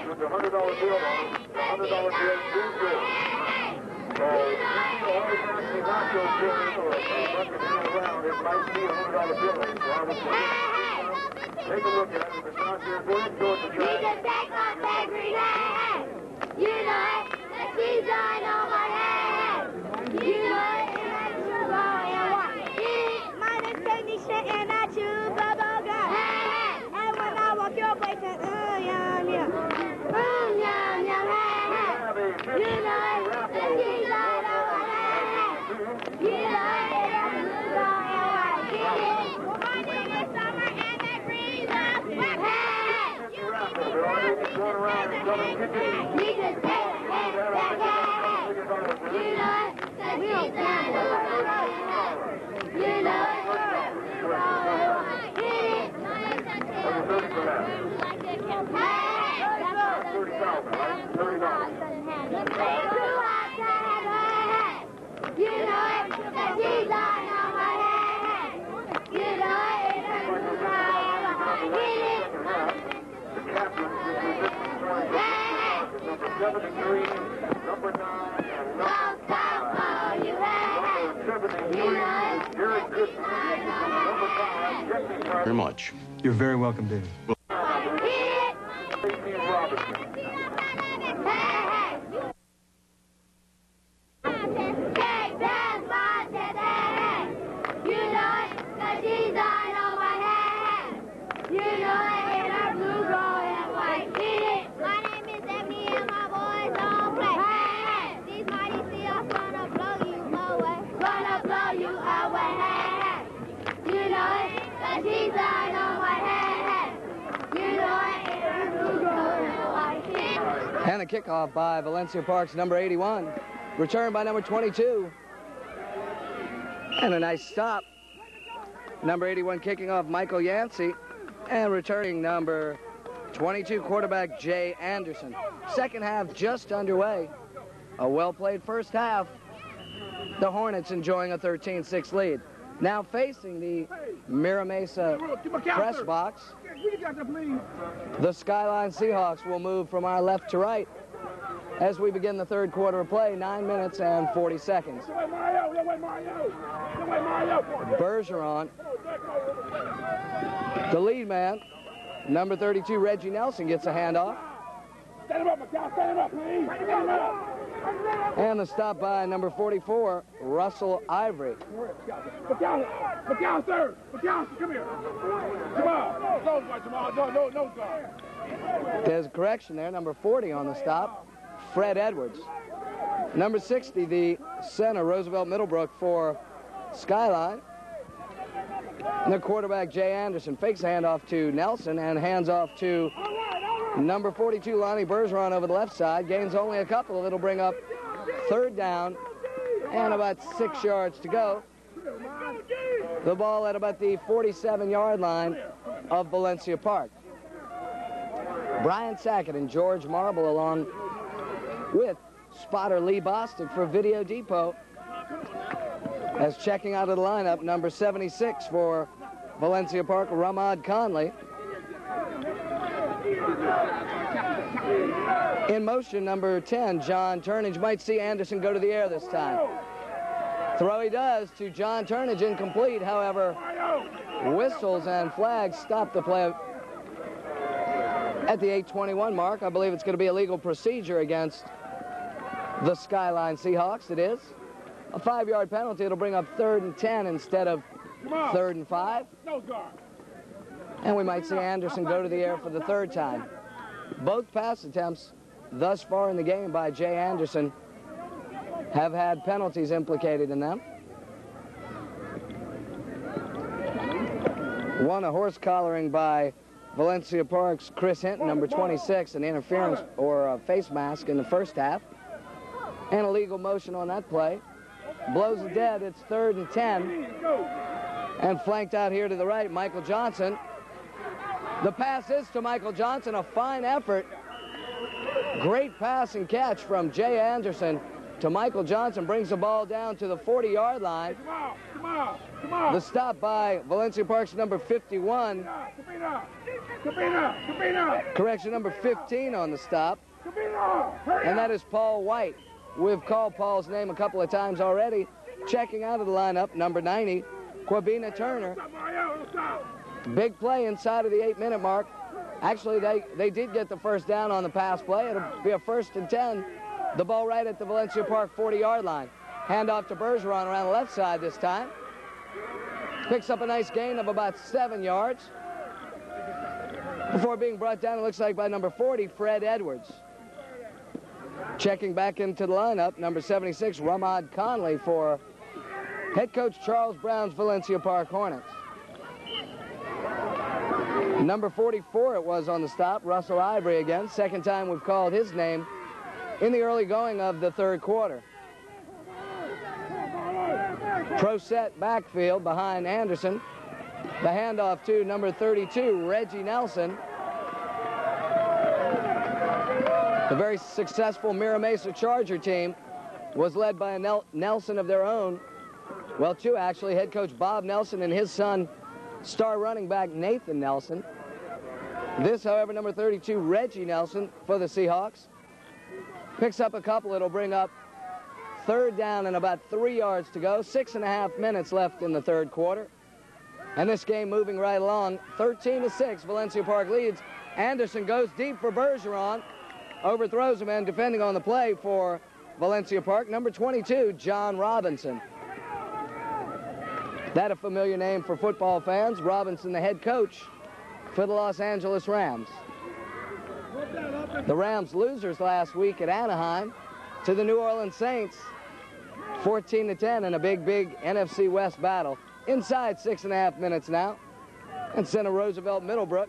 With the $100 bill on it, the $100 bill is good. Nacho children or a bucket around, it might be a $100 bill. So I would say, take a look at it. If it's not there, go ahead and throw it to the trash. You take off that green hat. You know it, the season on my head. You know it, and I choose and what? My name's Sandy Shit, and I choose bubble gum. And when I walk your place, yum, yum. Yum, yum, hey. You know it, the season on my head. You know it, and I choose and what? My name is Summer, and that breeze up. Going around and coming, kick it. We just take it back. You know it, the season on my head. You know it, hit it. You know it, the season on my head. You know it, hit it. Number 73, number 9, and number 5. Number 73, very good. Number 5, Jesse. Very much. You're very welcome, David. And a kickoff by Valencia Park's number 81. Returned by number 22. And a nice stop. Number 81 kicking off Michael Yancey. And returning number 22 quarterback Jay Anderson. Second half just underway. A well-played first half. The Hornets enjoying a 13-6 lead. Now facing the Mira Mesa press box, the Skyline Seahawks will move from our left to right as we begin the third quarter of play, 9 minutes and 40 seconds. Bergeron, the lead man, number 32, Reggie Nelson, gets a handoff. And the stop by number 44, Russell Ivory. McAllister, come here. No. There's a correction there. Number 40 on the stop, Fred Edwards. Number 60, the center, Roosevelt Middlebrook for Skyline. And the quarterback, Jay Anderson, fakes a handoff to Nelson and hands off to number 42, Lonnie Bergeron over the left side. Gains only a couple. It'll bring up third down and about 6 yards to go. The ball at about the 47-yard line of Valencia Park. Brian Sackett and George Marble along with spotter Lee Bostic for Video Depot. As checking out of the lineup, number 76 for Valencia Park, Ramad Conley. In motion, number 10, John Turnage. Might see Anderson go to the air this time. Throw he does to John Turnage, incomplete. However, whistles and flags stop the play at the 8:21 mark. I believe it's going to be a legal procedure against the Skyline Seahawks. It is. A 5-yard penalty. It'll bring up 3rd and 10 instead of 3rd and 5. And we might see Anderson go to the air for the third time. Both pass attempts thus far in the game by Jay Anderson have had penalties implicated in them. One, a horse collaring by Valencia Park's Chris Hinton, number 26, an interference or a face mask in the first half. And a legal motion on that play blows it dead. It's 3rd and 10. And flanked out here to the right, Michael Johnson. The pass is to Michael Johnson, a fine effort. Great pass and catch from Jay Anderson to Michael Johnson. Brings the ball down to the 40-yard line. The stop by Valencia Park's number 51. Correction, number 15 on the stop. And that is Paul White. We've called Paul's name a couple of times already. Checking out of the lineup, number 90, Quabina Turner. Big play inside of the 8-minute mark. Actually, they did get the first down on the pass play. It'll be a 1st and 10. The ball right at the Valencia Park 40-yard line. Handoff to Bergeron around the left side this time. Picks up a nice gain of about 7 yards. Before being brought down, it looks like by number 40, Fred Edwards. Checking back into the lineup, number 76, Ramad Conley for head coach Charles Brown's Valencia Park Hornets. Number 44 it was on the stop, Russell Ivory again. Second time we've called his name in the early going of the 3rd quarter. Pro set backfield behind Anderson. The handoff to number 32, Reggie Nelson. The very successful Mira Mesa Charger team was led by a Nelson of their own. Well, 2 actually, head coach Bob Nelson and his son, star running back Nathan Nelson. This, however, number 32, Reggie Nelson for the Seahawks. Picks up a couple. It'll bring up 3rd down and about 3 yards to go. 6.5 minutes left in the 3rd quarter. And this game moving right along. 13-6, Valencia Park leads. Anderson goes deep for Bergeron. Overthrows him, and defending on the play for Valencia Park, number 22, John Robinson. That a familiar name for football fans. Robinson, the head coach for the Los Angeles Rams. The Rams losers last week at Anaheim to the New Orleans Saints, 14-10 in a big NFC West battle. Inside 6.5 minutes now. And Center Roosevelt Middlebrook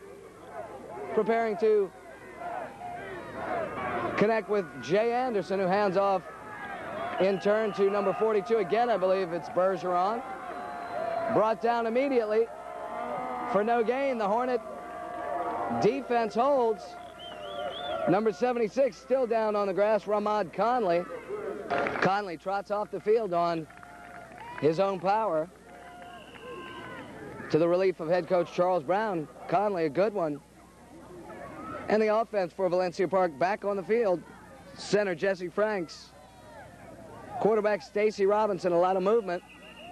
preparing to connect with Jay Anderson, who hands off in turn to number 42. Again, I believe it's Bergeron. Brought down immediately for no gain. The Hornet defense holds. Number 76 still down on the grass, Ramad Conley. Conley trots off the field on his own power to the relief of head coach Charles Brown. Conley, a good one. And the offense for Valencia Park back on the field. Center Jesse Franks. Quarterback Stacy Robinson, a lot of movement.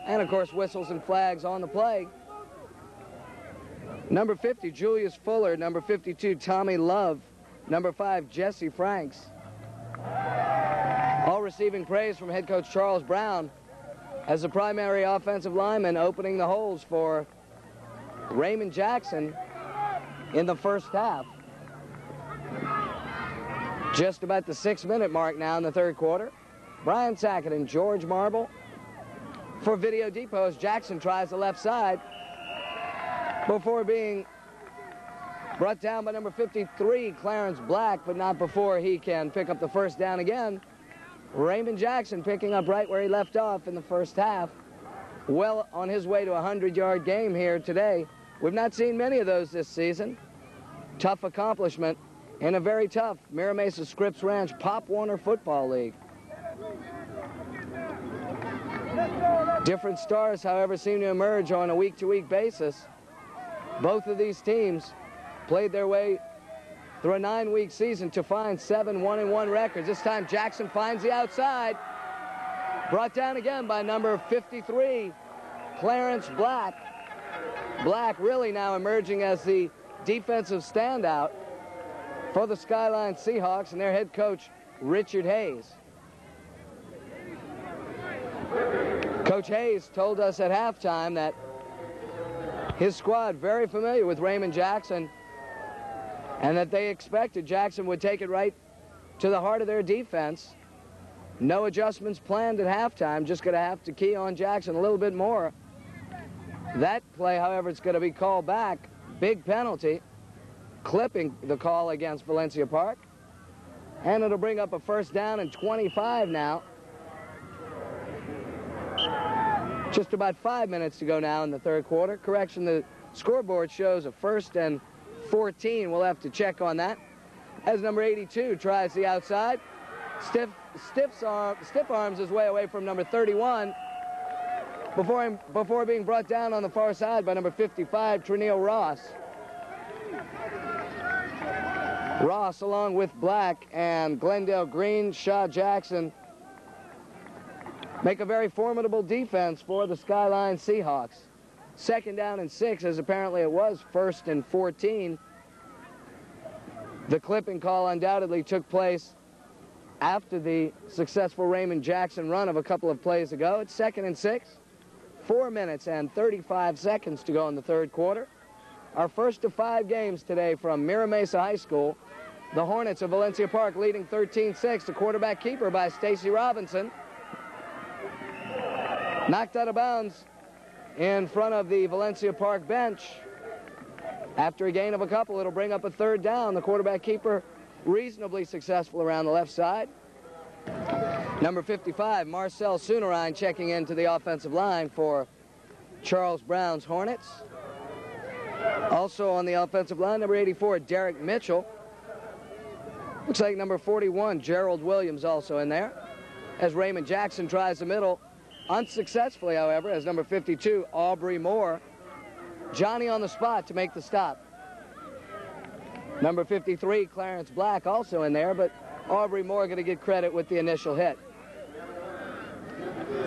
And, of course, whistles and flags on the play. Number 50, Julius Fuller. Number 52, Tommy Love. Number 5, Jesse Franks. All receiving praise from head coach Charles Brown as the primary offensive lineman, opening the holes for Raymond Jackson in the first half. Just about the 6-minute mark now in the 3rd quarter. Brian Sackett and George Marble for Video Depot as Jackson tries the left side before being brought down by number 53, Clarence Black, but not before he can pick up the first down again. Raymond Jackson picking up right where he left off in the first half. Well on his way to a 100-yard game here today. We've not seen many of those this season. Tough accomplishment in a very tough Mira Mesa Scripps Ranch Pop Warner Football League. Different stars, however, seem to emerge on a week-to-week basis. Both of these teams played their way through a 9-week season to find 7 1-1 records. This time Jackson finds the outside. Brought down again by number 53, Clarence Black. Black really now emerging as the defensive standout for the Skyline Seahawks and their head coach, Richard Hayes. Coach Hayes told us at halftime that his squad very familiar with Raymond Jackson and that they expected Jackson would take it right to the heart of their defense. No adjustments planned at halftime, just going to have to key on Jackson a little bit more. That play, however, is going to be called back. Big penalty, clipping the call against Valencia Park. And it'll bring up a first down and 25 now. Just about 5 minutes to go now in the third quarter. Correction, the scoreboard shows a 1st and 14. We'll have to check on that. As number 82 tries the outside. Stiff arms his way away from number 31 before being brought down on the far side by number 55, Trineo Ross. Ross, along with Black and Glendale Green, Shaw Jackson, make a very formidable defense for the Skyline Seahawks. 2nd down and 6, as apparently it was 1st and 14. The clipping call undoubtedly took place after the successful Raymond Jackson run of a couple of plays ago. It's 2nd and 6. 4 minutes and 35 seconds to go in the third quarter. Our first of 5 games today from Mira Mesa High School. The Hornets of Valencia Park leading 13-6. The quarterback keeper by Stacy Robinson. Knocked out of bounds in front of the Valencia Park bench. After a gain of a couple, it'll bring up a 3rd down. The quarterback keeper reasonably successful around the left side. Number 55, Marcel Sunarine, checking into the offensive line for Charles Brown's Hornets. Also on the offensive line, number 84, Derek Mitchell. Looks like number 41, Gerald Williams, also in there. As Raymond Jackson tries the middle, unsuccessfully, however, as number 52, Aubrey Moore. Johnny on the spot to make the stop. Number 53, Clarence Black, also in there, but Aubrey Moore going to get credit with the initial hit.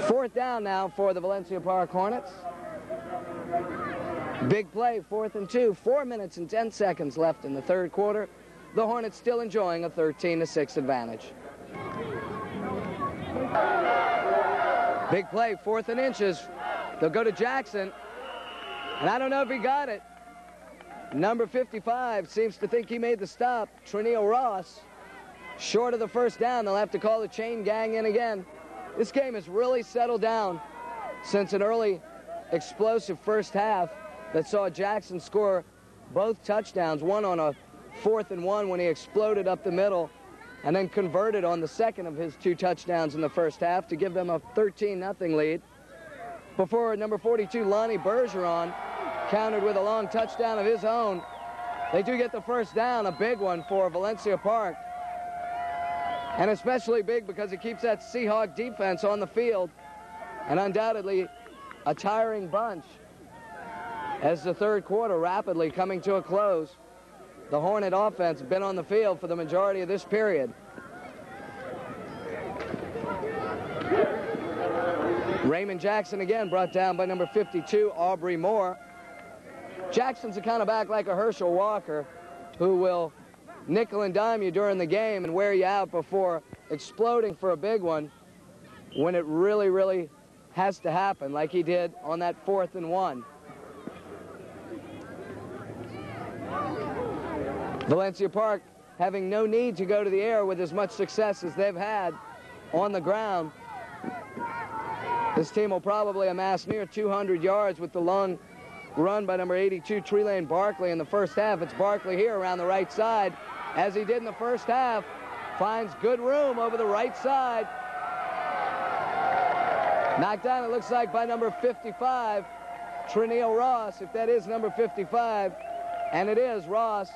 4th down now for the Valencia Park Hornets. Big play, 4th and 2. 4 minutes and 10 seconds left in the third quarter. The Hornets still enjoying a 13-6 advantage. Big play, 4th and inches. They'll go to Jackson. And I don't know if he got it. Number 55 seems to think he made the stop. Trineo Ross, short of the 1st down. They'll have to call the chain gang in again. This game has really settled down since an early explosive first half that saw Jackson score both touchdowns, one on a 4th and 1 when he exploded up the middle, and then converted on the 2nd of his 2 touchdowns in the first half to give them a 13-0 lead. Before number 42, Lonnie Bergeron, countered with a long touchdown of his own. They do get the 1st down, a big one for Valencia Park. And especially big because it keeps that Seahawk defense on the field. And undoubtedly a tiring bunch as the third quarter rapidly coming to a close. The Hornet offense been on the field for the majority of this period. Raymond Jackson again brought down by number 52, Aubrey Moore. Jackson's the kind of back like a Herschel Walker who will nickel and dime you during the game and wear you out before exploding for a big one when it really, really has to happen, like he did on that 4th and 1. Valencia Park having no need to go to the air with as much success as they've had on the ground. This team will probably amass near 200 yards with the long run by number 82, Trelane Barkley in the first half. It's Barkley here around the right side, as he did in the first half. Finds good room over the right side. Knocked down, it looks like, by number 55, Trineo Ross, if that is number 55. And it is Ross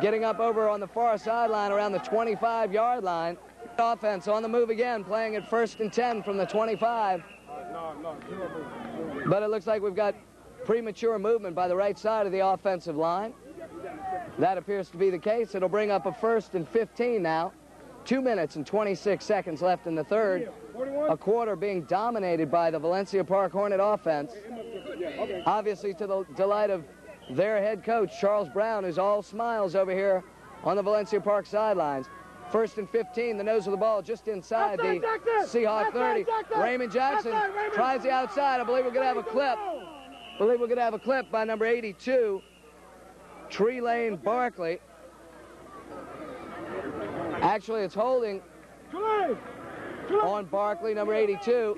getting up over on the far sideline around the 25-yard line. Offense on the move again, playing at 1st and 10 from the 25. But it looks like we've got premature movement by the right side of the offensive line. That appears to be the case. It'll bring up a 1st and 15 now. 2 minutes and 26 seconds left in the third. A quarter being dominated by the Valencia Park Hornet offense. Obviously to the delight of their head coach, Charles Brown, who's all smiles over here on the Valencia Park sidelines. 1st and 15, the nose of the ball just inside the Seahawk 30. Raymond Jackson tries the outside. I believe we're going to have a clip. By number 82, Trelane Barkley. Actually, it's holding on Barkley, number 82.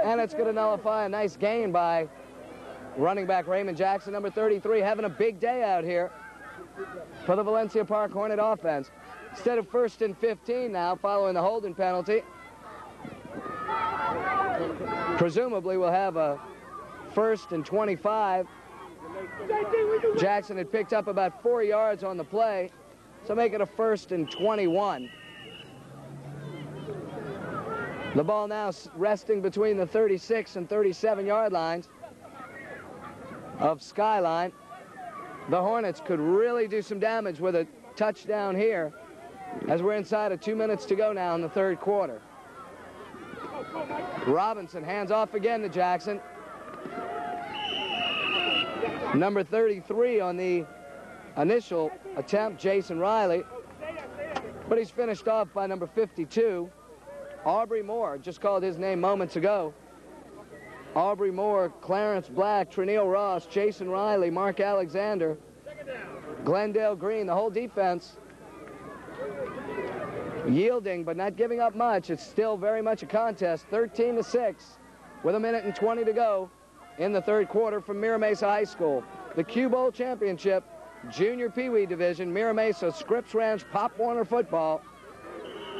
And it's going to nullify a nice gain by running back Raymond Jackson, number 33, having a big day out here for the Valencia Park Hornet offense. Instead of 1st and 15 now, following the holding penalty, Presumably we'll have a 1st and 25. Jackson had picked up about 4 yards on the play, so make it a 1st and 21. The ball now resting between the 36 and 37 yard lines of Skyline. The Hornets could really do some damage with a touchdown here as we're inside of 2 minutes to go now in the third quarter. Robinson hands off again to Jackson. Number 33 on the initial attempt, Jason Riley. But he's finished off by number 52, Aubrey Moore. Just called his name moments ago. Aubrey Moore, Clarence Black, Trinneal Ross, Jason Riley, Mark Alexander, Glendale Green, the whole defense yielding but not giving up much. It's still very much a contest, 13-6 with 1:20 to go in the third quarter from Mira Mesa High School. The Q Bowl Championship, Junior Pee Wee Division, Mira Mesa, Scripps Ranch, Pop Warner football.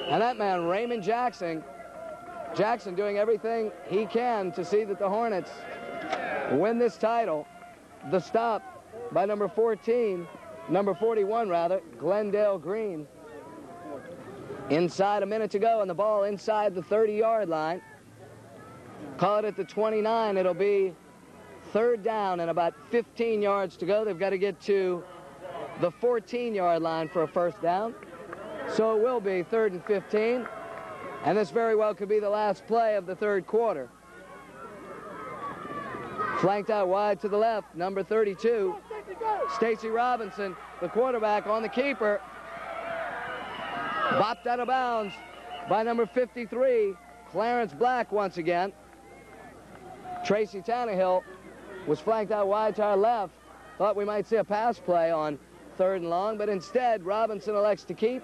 And that man, Raymond Jackson doing everything he can to see that the Hornets win this title. The stop by number 41 rather, Glendale Green. Inside 1 minute to go, and the ball inside the 30-yard line. Call it at the 29. It'll be third down and about 15 yards to go. They've got to get to the 14-yard line for a first down. So it will be 3rd and 15. And this very well could be the last play of the third quarter. Flanked out wide to the left, number 32, Stacy Robinson, the quarterback on the keeper. Bopped out of bounds by number 53, Clarence Black once again. Tracy Tannehill was flanked out wide to our left. Thought we might see a pass play on 3rd and long, but instead Robinson elects to keep.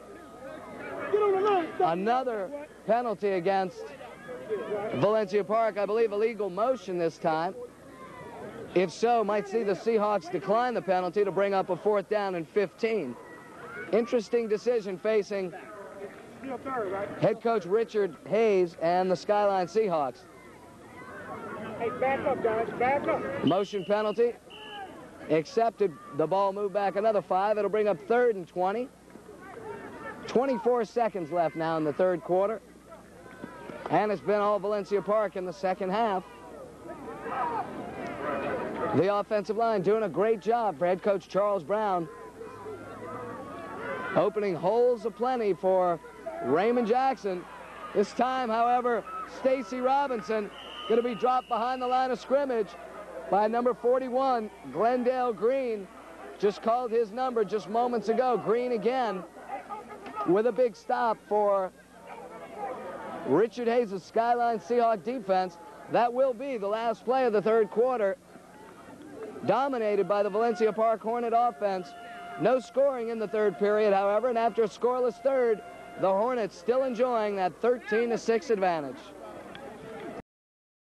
Another penalty against Valencia Park. I believe illegal motion this time. If so, might see the Seahawks decline the penalty to bring up a 4th down and 15. Interesting decision facing head coach Richard Hayes and the Skyline Seahawks. Hey, back up, guys. Back up. Motion penalty accepted. The ball moved back another 5. It'll bring up 3rd and 20. 24 seconds left now in the third quarter. And it's been all Valencia Park in the second half. The offensive line doing a great job for head coach Charles Brown. Opening holes aplenty for Raymond Jackson. This time, however, Stacy Robinson going to be dropped behind the line of scrimmage by number 41, Glendale Green. Just called his number just moments ago. Green again with a big stop for Richard Hayes' Skyline Seahawk defense. That will be the last play of the third quarter, dominated by the Valencia Park Hornet offense. No scoring in the third period, however, and after a scoreless third, the Hornets still enjoying that 13-6 advantage.